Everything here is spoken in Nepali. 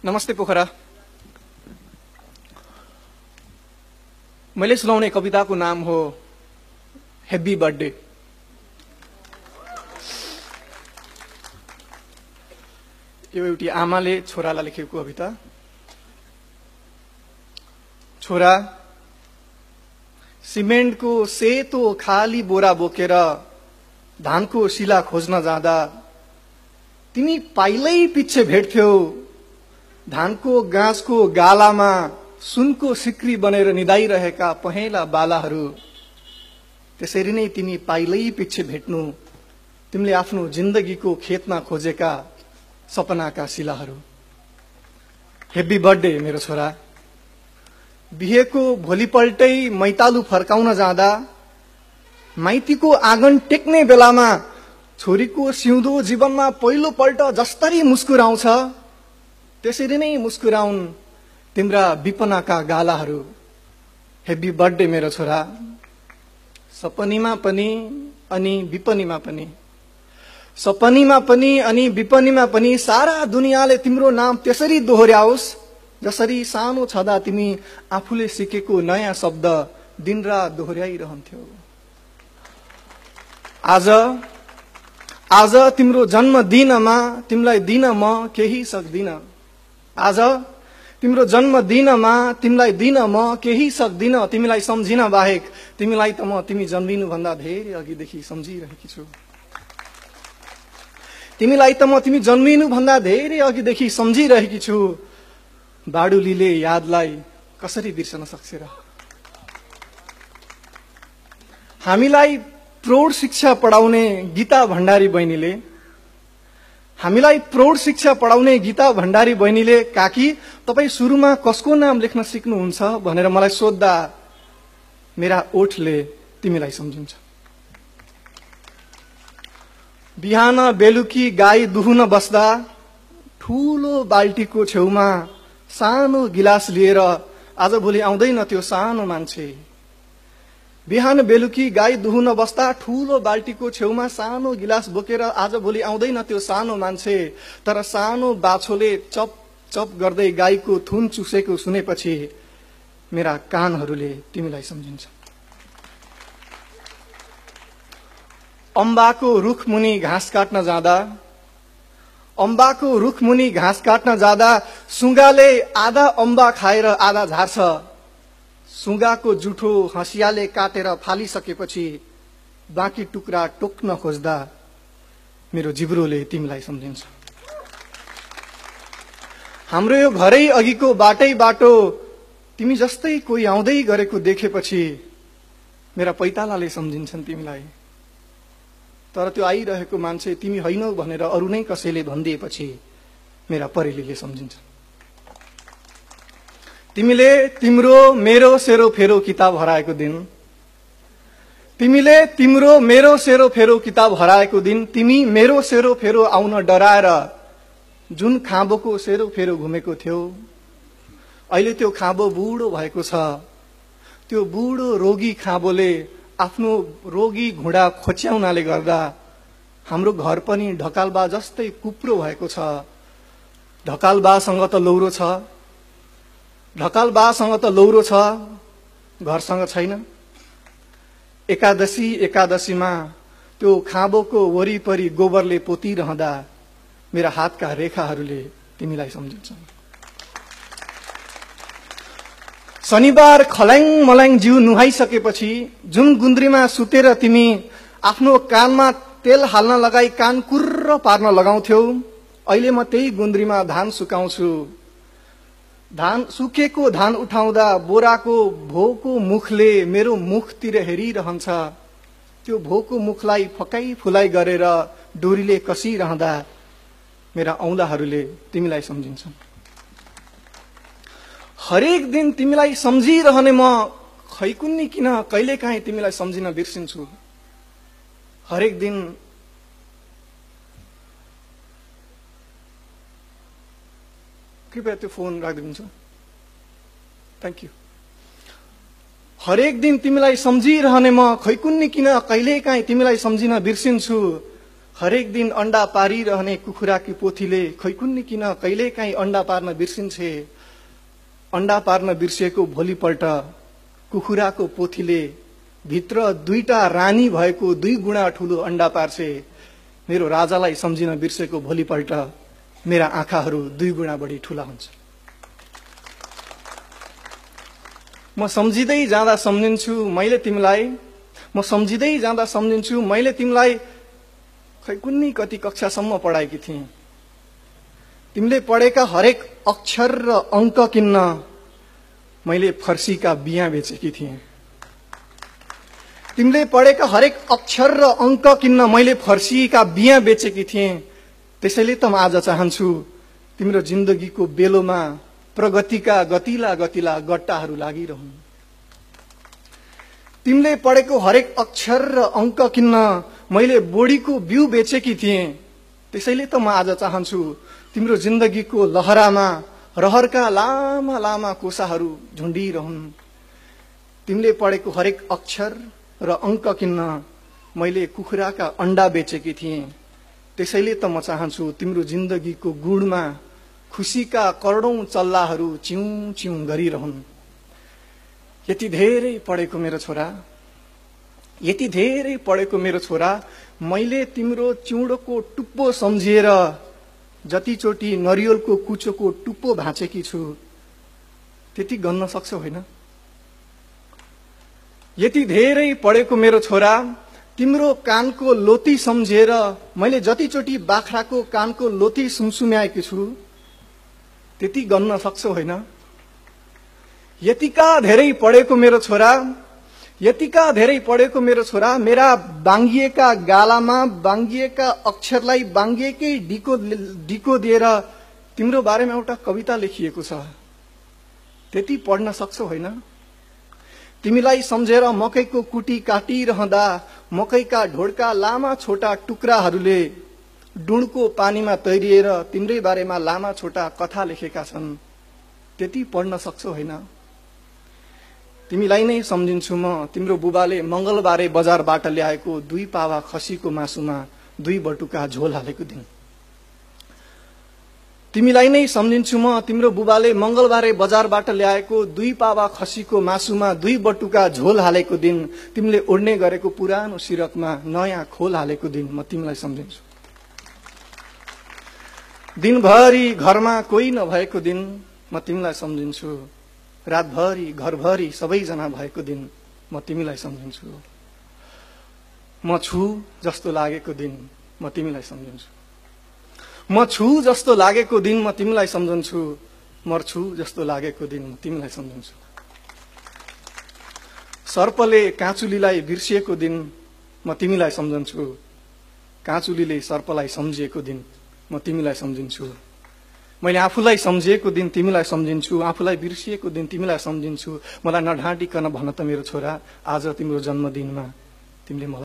नमस्ते पोखरा। मैले सुनाउने कविताको नाम हो हैप्पी बर्थडे। यो एउटी आमाले छोरालाई लेखेको कविता। छोरा, सिमेन्टको सेतो खाली बोरा बोकेर धानको शिला खोज्न जाँदा तिमी पाइलै पिच्छे भेट्थ्यौ धानको गाँसको गालामा सुनको सिक्री बनेर निदाइरहेका पहेँला बालाहरू। त्यसरी नै तिमी पाइलै पिच्छे भेट्नु तिमीले आफ्नो जिन्दगीको खेतमा खोजेका सपनाका शिलाहरू। हैप्पी बर्थडे मेरो छोरा। बिहेको भोलिपल्टै मैतालु फर्काउन जाँदा माइतीको आँगन टेक्ने बेलामा छोरीको सिउँदो जीवनमा पहिलो पल्ट जसरी मुस्कुराउँछ त्यसरी नै मुस्कुराउन् तिम्रा विपनाका गालाहरू। हैप्पी बर्थडे मेरो छोरा। सपनीमा पनि अनि विपनीमा पनि, सपनीमा पनि अनि विपनीमा पनि सारा दुनियाँले तिम्रो नाम त्यसरी दोहोर्याओस् जसरी सानो छँदा तिमी आफूले सिकेको नयाँ शब्द दिनरात दोहोर्याइरहन्थ्यौ। आज तिम्रो जन्मदिनमा तिमीलाई दिन म केही सक्दिन। आज तिम्रो जन्मदिनमा तिमीलाई दिन म केही सक्दिन। तिमीलाई सम्झिन बाहेक तिमीलाई त म तिमी जन्मिनु भन्दा धेरै अघिदेखि सम्झिरहेकी छु। तिमीलाई त म तिमी जन्मिनु भन्दा धेरै अघिदेखि सम्झिरहेकी छु। बाडुलीले यादलाई कसरी बिर्सन सक्छ र। हामीलाई प्रौढ शिक्षा पढाउने गीता भण्डारी बहिनीले काकी तपाई सुरुमा कसको नाम लेख्न सिक्नुहुन्छ भनेर मलाई सोध्दा मेरा ओठले तिमीलाई सम्झिन्छ। बिहान बेलुकी गाई दुहुन बस्दा ठूलो बाल्टीको छेउमा सानो गिलास लिएर आजभोलि आउँदैन त्यो सानो मान्छे। बिहान बेलुकी गाई दुहुन बस्दा ठूलो बाल्टीको छेउमा सानो गिलास बोकेर आजभोलि आउँदैन त्यो सानो मान्छे। तर सानो बाछोले चप चप गर्दै गाईको थुन चुसेको सुनेपछि मेरा कानहरूले तिमीलाई सम्झिन्छ। अम्बाको रुखमुनि घाँस काट्न जाँदा सुगाले आधा अम्बा खाएर आधा झार्छ। सुगाको जुठो हँसियाले काटेर फालिसकेपछि बाँकी टुक्रा टोक्न खोज्दा मेरो जिब्रोले तिमीलाई सम्झिन्छ। हाम्रो यो घरै अघिको बाटो तिमी जस्तै कोही आउँदै गरेको देखेपछि मेरा पैतालाले सम्झिन्छन् तिमीलाई। तर त्यो आइरहेको मान्छे तिमी होइनौ भनेर अरू नै कसैले भनिदिएपछि मेरा परेलीले सम्झिन्छ। तिमीले तिम्रो मेरो सेरोफेरो किताब हराएको दिन तिमी मेरो सेरोफेरो आउन डराएर जुन खाँबोको सेरोफेरो घुमेको थियौ अहिले त्यो खाँबो बुढो भएको छ। त्यो बुढो रोगी खाँबोले आफ्नो रोगी घुँडा खोच्याउनाले गर्दा हाम्रो घर पनि ढकालबा जस्तै कुप्रो भएको छ। ढकालबासँग त लौरो छ, घरसँग छैन। एकादशीमा त्यो खाँबोको वरिपरि गोबरले पोतिरहँदा मेरा हातका रेखाहरूले तिमीलाई सम्झिन्छन्। शनिबार खल्याङ मल्याङ जिउ नुहाइसकेपछि जुन गुन्द्रीमा सुतेर तिमी आफ्नो कानमा तेल हाल्न लगाई कान कुर्र पार्न लगाउँथ्यौ अहिले म त्यही गुन्द्रीमा धान सुकाउँछु। सुकेको धान उठाउँदा बोराको भोको मुखले मेरो मुखतिर हेरिरहन्छ। त्यो भोको मुखलाई फकाई फुलाई गरेर डोरीले कसिरहँदा मेरा औँलाहरूले तिमीलाई सम्झिन्छन्। हरेक दिन तिमीलाई सम्झिरहने म खैकुन्नी किन कहिलेकाहीँ तिमीलाई सम्झिन बिर्सिन्छु। हरेक दिन कृपया त्यो फोन राखिदिनुहुन्छ। Thank you. हरेक दिन तिमीलाई सम्झिरहने म खैकुन्नी किन कहिलेकाहीँ तिमीलाई सम्झिन बिर्सिन्छु। हरेक दिन अंडा पारिरहने कुखुराकी पोथीले खैकुन्नी किन कहिलेकाहीँ अंडा पार्न बिर्सिन्छे। अंडा पार्न बिर्सिएको भोलिपल्ट कुखुराको पोथीले भित्र 2टा रानी भएको 2 गुणा ठूलो अंडा पार्छे। मेरो राजालाई सम्झिन बिर्सेको भोलिपल्ट मेरा आँखाहरू 2 गुणा बढी ठूला हुन्छ। म सम्झिँदै जाँदा सम्झिन्छु मैले तिमीलाई, म सम्झिँदै जाँदा सम्झिन्छु मैले तिमीलाई। खै कुन्नी कति कक्षासम्म पढाएकी थिएँ। तिमीले पढेका हरेक अक्षर र अंक किन्न मैले फर्सीका बिया बेचेकी थिएँ। तिमीले पढेका हरेक अक्षर र अंक किन्न मैले फर्सीका बिया बेचेकी थिएँ। त्यसैले त म आज चाहन्छु तिम्रो जिन्दगीको बेलोमा प्रगतिका गतिला गतिला गट्टाहरू लागिरहन्। तिमीले पढेको हरेक अक्षर र अंक किन्न मैले बोडीको बिउ बेचेकी थिएँ। त्यसैले त म आज चाहन्छु तिम्रो जिन्दगीको लहरामा रहरका लामा लामा कोसाहरू झुन्डिरहन्। तिमीले पढेको हरेक अक्षर र अंक किन्न मैले कुखुराका अंडा बेचेकी थिएँ। त्यसैले त म चाहन्छु तिम्रो जिन्दगीको गुडमा खुसीका करोडौं चल्लाहरू चिउ चिउ गरिरहन्। यति धेरै पढेको मेरो छोरा, यति धेरै पढेको मेरो छोरा, मैले तिम्रो चिउँडोको टुप्पो सम्झिएर जतिचोटि नरिवलको कुचोको टुप्पो भाँचेकी छु त्यति गन्न सक्छौ होइन? यति धेरै पढेको मेरो छोरा, तिम्रो कानको लोती सम्झेर मैले जतिचोटि बाख्राको कानको लोती सुमसुम्याएकी छु त्यति गन्न सक्छौ होइन? यतिका धेरै पढेको मेरो छोरा, यतिका धेरै पढेको मेरो छोरा, मेरा बाङ्गिएका गालामा बाङ्गिएका अक्षरलाई बाङ्गिएकै डिको दिएर तिम्रो बारेमा एउटा कविता लेखिएको छ। त्यति पढ्न सक्छौ होइन? तिमीलाई सम्झेर मकैको कुटी काटिरहँदा मकैका ढोडका लामा छोटा टुक्राहरूले डुँडको पानीमा तैरिएर तिम्रै बारेमा लामा छोटा कथा लेखेका छन्। त्यति पढ्न सक्छौ होइन? तिमीलाई नै सम्झिन्छु म तिम्रो बुबाले मंगलबारे बजारबाट ल्याएको 2 पावा खसीको मासुमा 2 बटुका झोल हालेको दिन। तिमीलाई नै सम्झिन्छु म तिम्रो बुबाले मंगलबारे बजारबाट ल्याएको 2 पावा खसीको मासुमा 2 बटुका झोल हालेको दिन। तिमीले ओड्ने गरेको पुरानो सिरकमा नयाँ खोल हालेको दिन म तिमीलाई सम्झिन्छु। दिनभरि घरमा कोही नभएको दिन म तिमीलाई सम्झिन्छु। रातभरि घरभरि सबैजना भएको दिन म तिमीलाई सम्झिन्छु। म छु जस्तो लागेको दिन म तिमीलाई सम्झिन्छु। म छु जस्तो लागेको दिन म तिमीलाई सम्झन्छु। मर्छु जस्तो लागेको दिन म तिमीलाई सम्झन्छु। सर्पले काँचुलीलाई बिर्सिएको दिन म तिमीलाई सम्झन्छु। काँचुलीले सर्पलाई सम्झिएको दिन म तिमीलाई सम्झिन्छु। मैले आफूलाई सम्झिएको दिन तिमीलाई सम्झिन्छु। आफूलाई बिर्सिएको दिन तिमीलाई सम्झिन्छु। मलाई नढाँटिकन भन त मेरो छोरा, आज तिम्रो जन्मदिनमा तिमीले मलाई